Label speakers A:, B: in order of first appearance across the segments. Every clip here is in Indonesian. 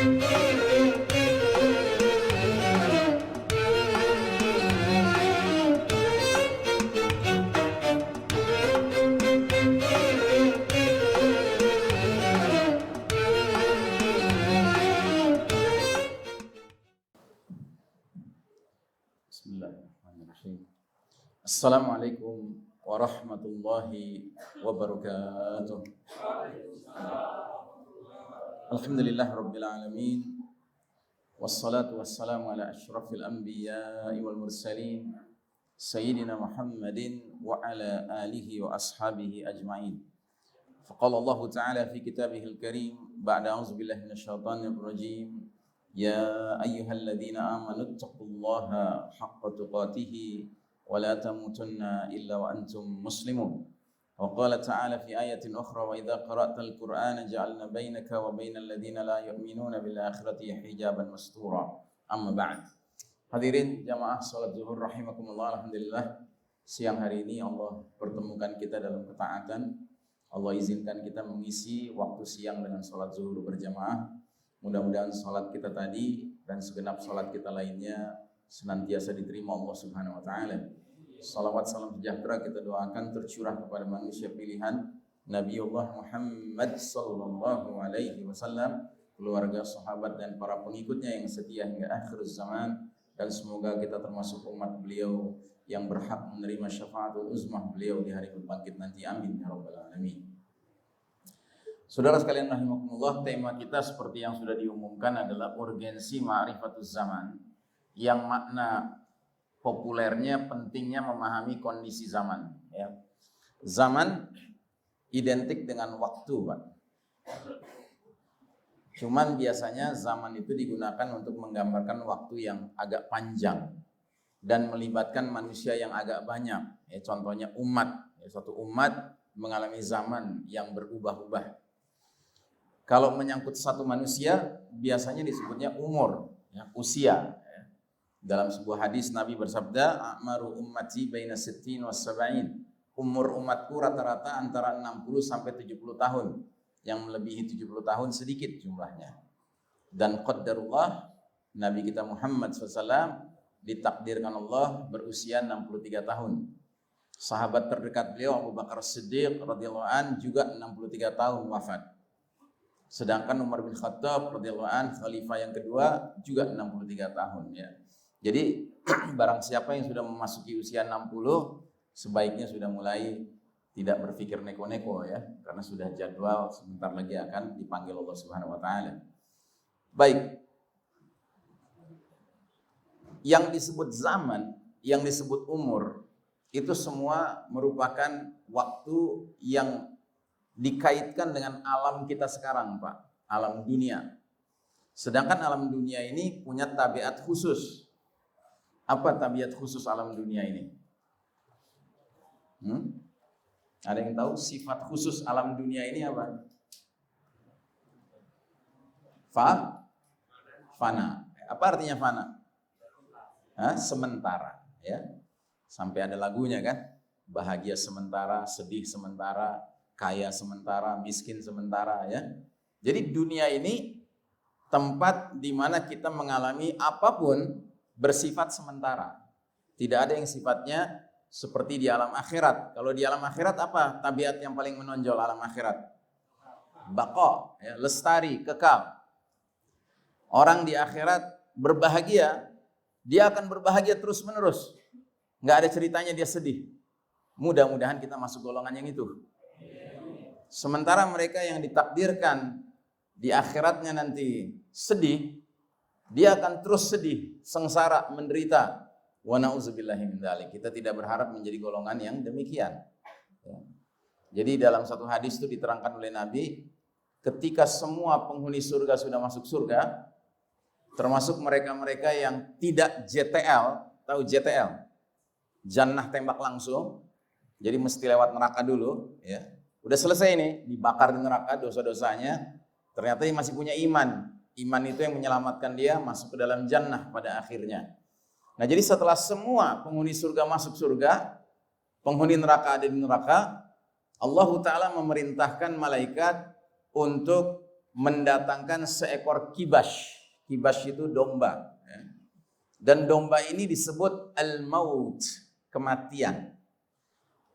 A: Bismillahirrahmanirrahim. Assalamualaikum warahmatullahi wabarakatuh. Alhamdulillah rabbil alamin. Wassalatu wassalamu ala asyrafil anbiya'i wal mursalin sayyidina Muhammadin wa ala alihi wa ashabihi ajma'in. Faqala Allah Ta'ala fi kitabihil karim ba'da a'udzu billahi minasyaitonir rajim. Ya ayyuhalladzina amanu taqullaha haqqa tuqatih wa la tamutunna illa wa antum muslimun. Wa qala ta'ala fi ayatin ukhra wa idza qara'tal qur'ana ja'alna bainaka wa bainal ladzina la yu'minuna bil akhirati hijaban mastura. Amma ba'd. Hadirin jamaah salat zuhur rahimakumullah, alhamdulillah siang hari ini Allah pertemukan kita dalam ketaatan. Allah izinkan kita mengisi waktu siang dengan salat zuhur berjamaah. Mudah-mudahan salat kita tadi dan segenap salat kita lainnya senantiasa diterima Allah Subhanahu wa taala. Salawat salam sejahtera kita doakan tercurah kepada manusia pilihan Nabiullah Muhammad sallallahu alaihi wasallam, keluarga, sahabat dan para pengikutnya yang setia hingga akhir zaman, dan semoga kita termasuk umat beliau yang berhak menerima syafaatul uzmah beliau di hari berbangkit nanti. Amin ya rabbal alamin. Saudara sekalian rahimakumullah, tema kita seperti yang sudah diumumkan adalah urgensi ma'rifatuz zaman, yang makna populernya pentingnya memahami kondisi zaman, ya. Zaman identik dengan waktu, Pak. Cuman biasanya zaman itu digunakan untuk menggambarkan waktu yang agak panjang dan melibatkan manusia yang agak banyak. Ya, contohnya umat, ya, suatu umat mengalami zaman yang berubah-ubah. Kalau menyangkut satu manusia biasanya disebutnya umur, ya, usia. Dalam sebuah hadis Nabi bersabda, "A'maru ummati baina sittin was sab'in." Umur umatku rata-rata antara 60 sampai 70 tahun. Yang melebihi 70 tahun sedikit jumlahnya. Dan qaddarullah, Nabi kita Muhammad SAW ditakdirkan Allah berusia 63 tahun. Sahabat terdekat beliau Abu Bakar Siddiq radhiyallahu an juga 63 tahun wafat. Sedangkan Umar bin Khattab radhiyallahu an, khalifah yang kedua, juga 63 tahun, ya. Jadi barang siapa yang sudah memasuki usia 60, sebaiknya sudah mulai tidak berpikir neko-neko, ya, karena sudah jadwal sebentar lagi akan dipanggil Allah Subhanahu wa taala. Baik. Yang disebut zaman, yang disebut umur, itu semua merupakan waktu yang dikaitkan dengan alam kita sekarang, Pak, alam dunia. Sedangkan alam dunia ini punya tabiat khusus. Apa tabiat khusus alam dunia ini? Ada yang tahu sifat khusus alam dunia ini apa? Fana. Apa artinya fana? Sementara, ya. Sampai ada lagunya kan? Bahagia sementara, sedih sementara, kaya sementara, miskin sementara, ya. Jadi dunia ini tempat di mana kita mengalami apapun bersifat sementara. Tidak ada yang sifatnya seperti di alam akhirat. Kalau di alam akhirat apa tabiat yang paling menonjol alam akhirat? Baqa, ya, lestari, kekal. Orang di akhirat berbahagia, dia akan berbahagia terus-menerus. Nggak ada ceritanya dia sedih. Mudah-mudahan kita masuk golongan yang itu. Sementara mereka yang ditakdirkan di akhiratnya nanti sedih, dia akan terus sedih, sengsara, menderita. Wa na'udzubillahi min dzalik. Kita tidak berharap menjadi golongan yang demikian. Jadi dalam satu hadis itu diterangkan oleh Nabi, ketika semua penghuni surga sudah masuk surga, termasuk mereka-mereka yang tidak JTL, tahu JTL? Jannah tembak langsung. Jadi mesti lewat neraka dulu, ya. Udah selesai nih, dibakar di neraka dosa-dosanya, ternyata dia masih punya iman. Iman itu yang menyelamatkan dia masuk ke dalam jannah pada akhirnya. Nah, jadi setelah semua penghuni surga masuk surga, penghuni neraka ada di neraka, Allah Ta'ala memerintahkan malaikat untuk mendatangkan seekor kibas. Kibas itu domba. Dan domba ini disebut al-maut, kematian.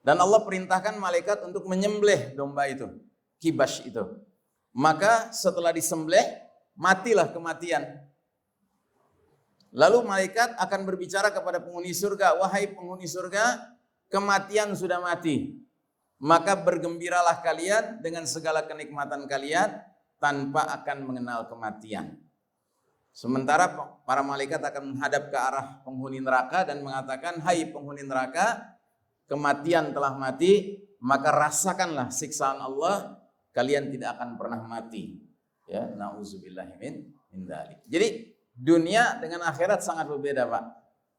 A: Dan Allah perintahkan malaikat untuk menyembelih domba itu, kibas itu. Maka setelah disembelih, matilah kematian. Lalu malaikat akan berbicara kepada penghuni surga, wahai penghuni surga, kematian sudah mati. Maka bergembiralah kalian dengan segala kenikmatan kalian tanpa akan mengenal kematian. Sementara para malaikat akan menghadap ke arah penghuni neraka dan mengatakan, hai penghuni neraka, kematian telah mati, maka rasakanlah siksaan Allah, kalian tidak akan pernah mati. Ya, nauzubillahi min dzalik. Jadi dunia dengan akhirat sangat berbeda, Pak.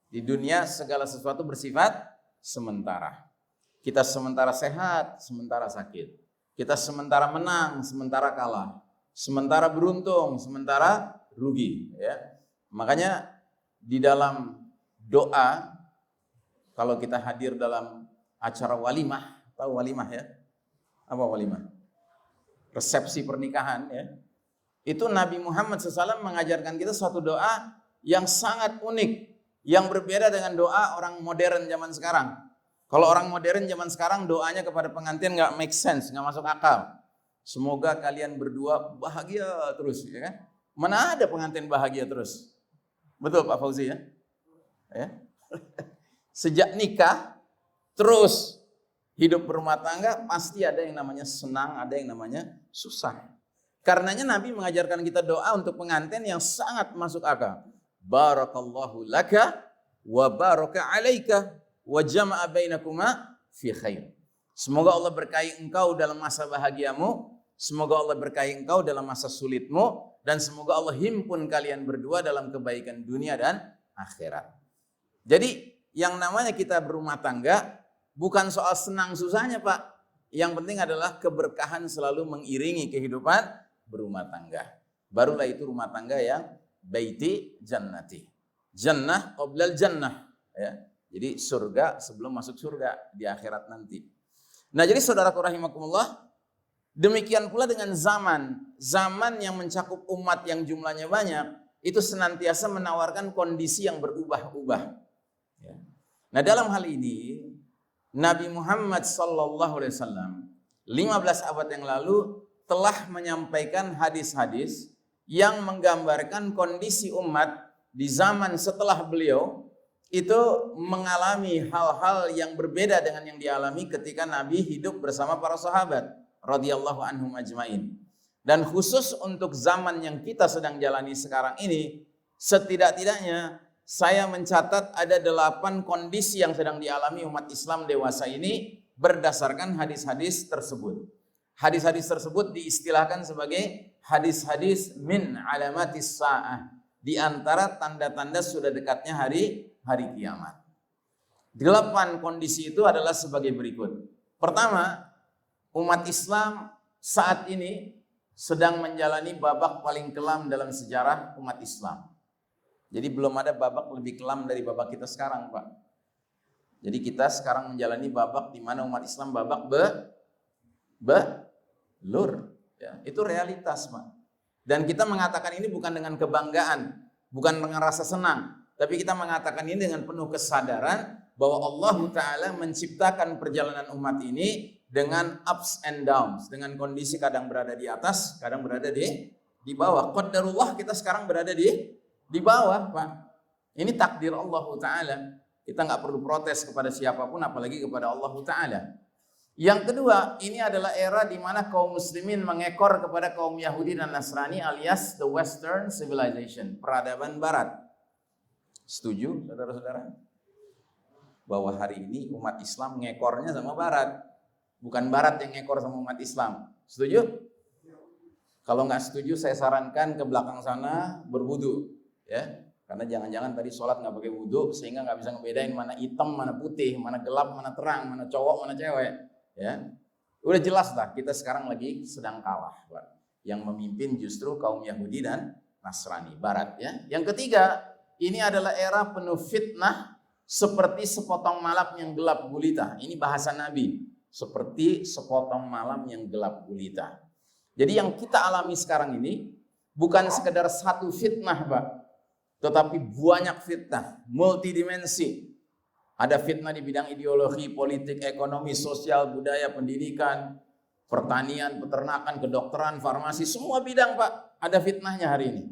A: Di dunia segala sesuatu bersifat sementara. Kita sementara sehat, sementara sakit. Kita sementara menang, sementara kalah. Sementara beruntung, sementara rugi. Ya. Makanya di dalam doa, kalau kita hadir dalam acara walimah, tahu walimah ya? Apa walimah? Resepsi pernikahan ya. Itu Nabi Muhammad SAW mengajarkan kita suatu doa yang sangat unik, yang berbeda dengan doa orang modern zaman sekarang. Kalau orang modern zaman sekarang doanya kepada pengantin nggak make sense, nggak masuk akal. Semoga kalian berdua bahagia terus, ya kan? Mana ada pengantin bahagia terus? Betul Pak Fauzi ya? Ya. Sejak nikah terus hidup berumah tangga pasti ada yang namanya senang, ada yang namanya susah. Karenanya Nabi mengajarkan kita doa untuk pengantin yang sangat masuk akal. Barakallahu laka wa baraka alaika wa jama'a bainakuma fi khair. Semoga Allah berkahi engkau dalam masa bahagiamu, semoga Allah berkahi engkau dalam masa sulitmu, dan semoga Allah himpun kalian berdua dalam kebaikan dunia dan akhirat. Jadi yang namanya kita berumah tangga bukan soal senang susahnya Pak. Yang penting adalah keberkahan selalu mengiringi kehidupan berumah tangga. Barulah itu rumah tangga yang baiti jannati. Jannah qoblal jannah. Ya. Jadi surga sebelum masuk surga di akhirat nanti. Nah jadi saudaraku rahimakumullah, demikian pula dengan zaman. Zaman yang mencakup umat yang jumlahnya banyak, itu senantiasa menawarkan kondisi yang berubah-ubah. Ya. Nah dalam hal ini, Nabi Muhammad SAW 15 abad yang lalu telah menyampaikan hadis-hadis yang menggambarkan kondisi umat di zaman setelah beliau itu mengalami hal-hal yang berbeda dengan yang dialami ketika Nabi hidup bersama para sahabat radhiyallahu anhum ajmain. Dan khusus untuk zaman yang kita sedang jalani sekarang ini, setidak-tidaknya saya mencatat ada 8 kondisi yang sedang dialami umat Islam dewasa ini berdasarkan hadis-hadis tersebut. Hadis-hadis tersebut diistilahkan sebagai hadis-hadis min alamatis sa'ah, di antara tanda-tanda sudah dekatnya hari kiamat. 8 kondisi itu adalah sebagai berikut. Pertama, umat Islam saat ini sedang menjalani babak paling kelam dalam sejarah umat Islam. Jadi belum ada babak lebih kelam dari babak kita sekarang, Pak. Jadi kita sekarang menjalani babak di mana umat Islam babak belur. Ya, itu realitas, Pak. Dan kita mengatakan ini bukan dengan kebanggaan, bukan dengan rasa senang, tapi kita mengatakan ini dengan penuh kesadaran bahwa Allah Ta'ala menciptakan perjalanan umat ini dengan ups and downs, dengan kondisi kadang berada di atas, kadang berada di bawah. Qadarullah kita sekarang berada di bawah, Pak. Ini takdir Allah Ta'ala. Kita nggak perlu protes kepada siapapun, apalagi kepada Allah Ta'ala. Yang kedua, ini adalah era di mana kaum muslimin mengekor kepada kaum Yahudi dan Nasrani alias the Western Civilization, peradaban Barat. Setuju, saudara-saudara? Bahwa hari ini umat Islam ngekornya sama Barat, bukan Barat yang ngekor sama umat Islam. Setuju? Kalau nggak setuju, saya sarankan ke belakang sana berwudu, ya. Karena jangan-jangan tadi sholat nggak pakai wudu sehingga nggak bisa ngebedain mana hitam, mana putih, mana gelap, mana terang, mana cowok, mana cewek. Ya, udah jelas lah kita sekarang lagi sedang kalah, Pak. Yang memimpin justru kaum Yahudi dan Nasrani Barat. Ya. Yang ketiga, ini adalah era penuh fitnah seperti sepotong malam yang gelap gulita. Ini bahasa Nabi, seperti sepotong malam yang gelap gulita. Jadi yang kita alami sekarang ini bukan sekedar satu fitnah, Pak, tetapi banyak fitnah, multidimensi. Ada fitnah di bidang ideologi, politik, ekonomi, sosial, budaya, pendidikan, pertanian, peternakan, kedokteran, farmasi, semua bidang, Pak, ada fitnahnya hari ini.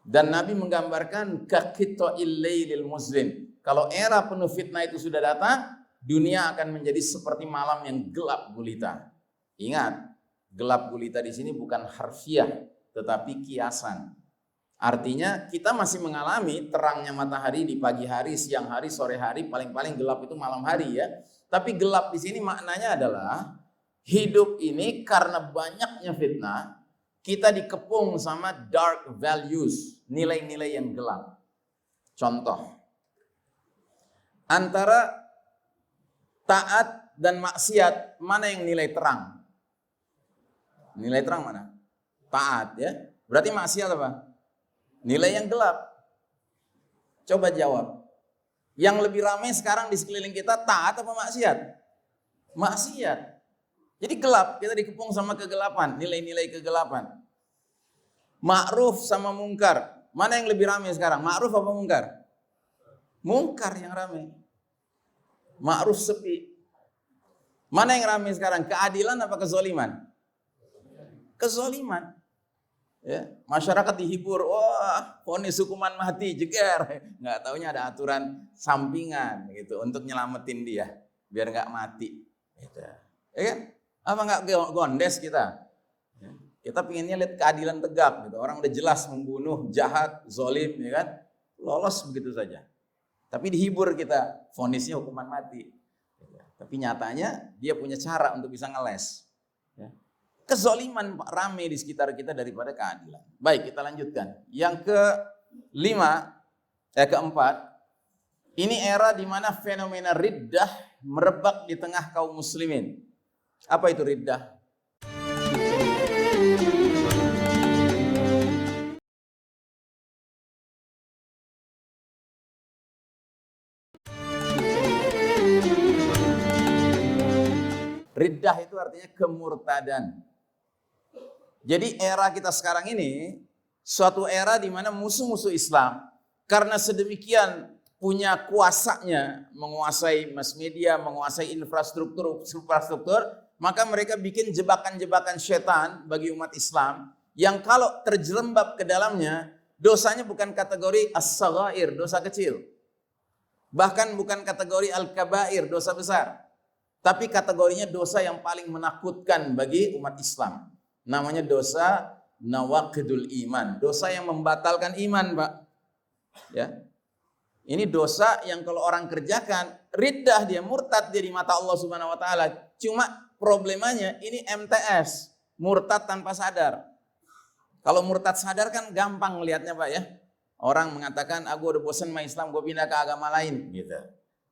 A: Dan Nabi menggambarkan kaqita'il lailil muslim. Kalau era penuh fitnah itu sudah datang, dunia akan menjadi seperti malam yang gelap gulita. Ingat, gelap gulita di sini bukan harfiah, tetapi kiasan. Artinya kita masih mengalami terangnya matahari di pagi hari, siang hari, sore hari, paling-paling gelap itu malam hari ya. Tapi gelap di sini maknanya adalah hidup ini karena banyaknya fitnah, kita dikepung sama dark values, nilai-nilai yang gelap. Contoh, antara taat dan maksiat, mana yang nilai terang? Nilai terang mana? Taat ya. Berarti maksiat apa? Nilai yang gelap. Coba jawab. Yang lebih ramai sekarang di sekeliling kita taat apa maksiat? Maksiat. Jadi gelap, kita dikepung sama kegelapan, nilai-nilai kegelapan. Ma'ruf sama mungkar. Mana yang lebih ramai sekarang? Ma'ruf apa mungkar? Mungkar yang ramai. Ma'ruf sepi. Mana yang ramai sekarang? Keadilan apa kezoliman? Kezoliman. Ya, masyarakat dihibur, wah, vonis hukuman mati, jeger. Nggak taunya ada aturan sampingan gitu untuk nyelamatin dia biar nggak mati. Gitu. Ya kan? Apa nggak gondes kita? Ya. Kita pinginnya lihat keadilan tegak gitu. Orang udah jelas membunuh, jahat, zolim, ya kan? Lolos begitu saja. Tapi dihibur kita, vonisnya hukuman mati. Tapi nyatanya dia punya cara untuk bisa ngeles. Ya. Kezoliman rame di sekitar kita daripada keadilan. Baik, kita lanjutkan. Yang keempat, ini era di mana fenomena riddah merebak di tengah kaum muslimin. Apa itu riddah? Riddah itu artinya kemurtadan. Jadi era kita sekarang ini suatu era di mana musuh-musuh Islam karena sedemikian punya kuasanya menguasai mass media, menguasai infrastruktur, maka mereka bikin jebakan-jebakan setan bagi umat Islam yang kalau terjerembab ke dalamnya dosanya bukan kategori as-saghair, dosa kecil. Bahkan bukan kategori al-kabair, dosa besar. Tapi kategorinya dosa yang paling menakutkan bagi umat Islam. Namanya dosa nawaqidul iman, dosa yang membatalkan iman, Pak. Ya. Ini dosa yang kalau orang kerjakan, riddah dia, murtad dia di mata Allah Subhanahu wa taala. Cuma problemanya ini MTS, murtad tanpa sadar. Kalau murtad sadar kan gampang melihatnya, Pak ya. Orang mengatakan, "Aku udah bosan sama Islam, gue pindah ke agama lain." gitu.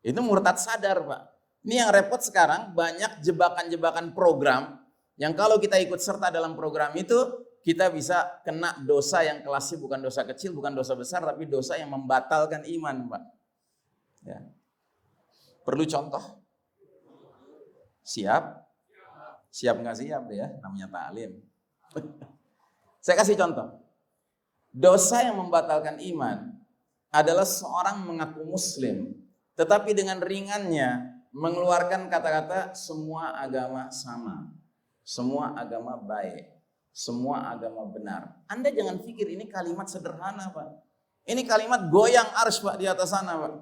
A: Itu murtad sadar, Pak. Ini yang repot sekarang, banyak jebakan-jebakan program yang kalau kita ikut serta dalam program itu, kita bisa kena dosa yang kelasnya bukan dosa kecil, bukan dosa besar, tapi dosa yang membatalkan iman, Pak. Ya. Perlu contoh? Siap? Siap nggak siap ya? Namanya taklim. Saya kasih contoh. Dosa yang membatalkan iman adalah seorang mengaku muslim, tetapi dengan ringannya mengeluarkan kata-kata semua agama sama. Semua agama baik, semua agama benar. Anda jangan pikir ini kalimat sederhana, Pak. Ini kalimat goyang arsy, Pak, di atas sana, Pak.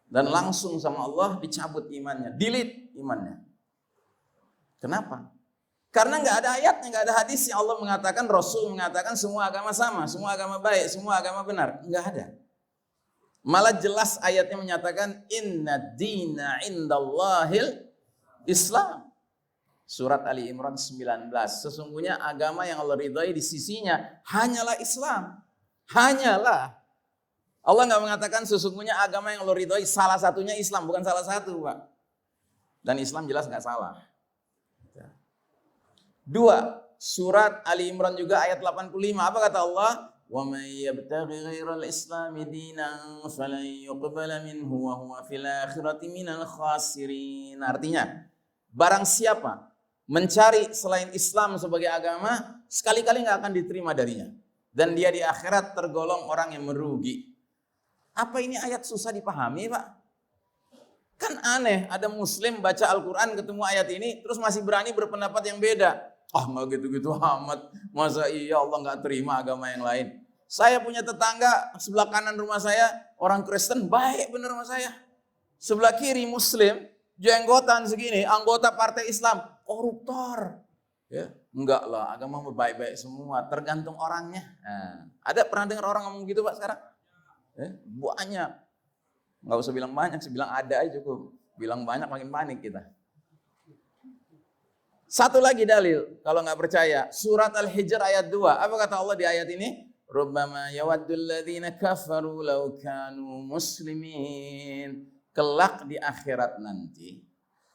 A: Dan langsung sama Allah dicabut imannya, delete imannya. Kenapa? Karena nggak ada ayatnya, nggak ada hadisnya. Allah mengatakan, Rasul mengatakan semua agama sama, semua agama baik, semua agama benar. Nggak ada. Malah jelas ayatnya menyatakan, inna dina indallahil Islam. Surat Ali Imran 19. Sesungguhnya agama yang Allah ridhai di sisinya hanyalah Islam. Hanyalah. Allah nggak mengatakan sesungguhnya agama yang Allah ridhai salah satunya Islam, bukan salah satu, Pak. Dan Islam jelas nggak salah. 2. Surat Ali Imran juga ayat 85. Apa kata Allah? Wa may yabtaghi ghairal islami dinan falan yuqbala minhu wa huwa fil akhirati minal khasirin. Artinya, barang siapa mencari selain Islam sebagai agama, sekali-kali nggak akan diterima darinya. Dan dia di akhirat tergolong orang yang merugi. Apa ini ayat susah dipahami, Pak? Kan aneh, ada muslim baca Al-Quran ketemu ayat ini, terus masih berani berpendapat yang beda. Nggak gitu-gitu amat. Masa iya Allah nggak terima agama yang lain? Saya punya tetangga sebelah kanan rumah saya, orang Kristen, baik bener sama saya. Sebelah kiri muslim, jenggotan segini, anggota partai Islam, koruptor. Ya, enggak lah, agama baik-baik semua, tergantung orangnya. Nah, ada pernah dengar orang ngomong gitu Pak sekarang? Banyak. Nggak usah bilang banyak, bilang ada aja cukup. Bilang banyak makin panik kita. Satu lagi dalil, kalau nggak percaya, surat Al-Hijr ayat 2. Apa kata Allah di ayat ini? Rubbama yawaddul ladzina kafaru law kanu muslimin. Kelak di akhirat nanti,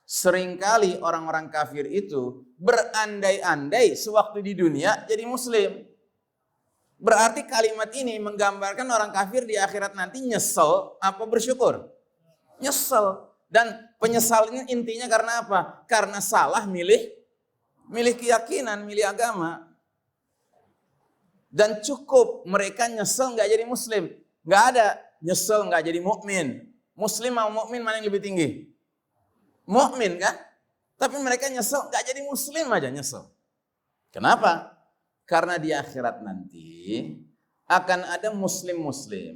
A: seringkali orang-orang kafir itu berandai-andai sewaktu di dunia jadi muslim. Berarti kalimat ini menggambarkan orang kafir di akhirat nanti nyesel apa bersyukur? Nyesel. Dan penyesalannya intinya karena apa? Karena salah milih keyakinan, milih agama. Dan cukup mereka nyesel nggak jadi muslim. Nggak ada nyesel nggak jadi mukmin. Muslim mau mukmin mana yang lebih tinggi? Mukmin kan? Tapi mereka nyesel nggak jadi muslim aja nyesel. Kenapa? Karena di akhirat nanti akan ada muslim-muslim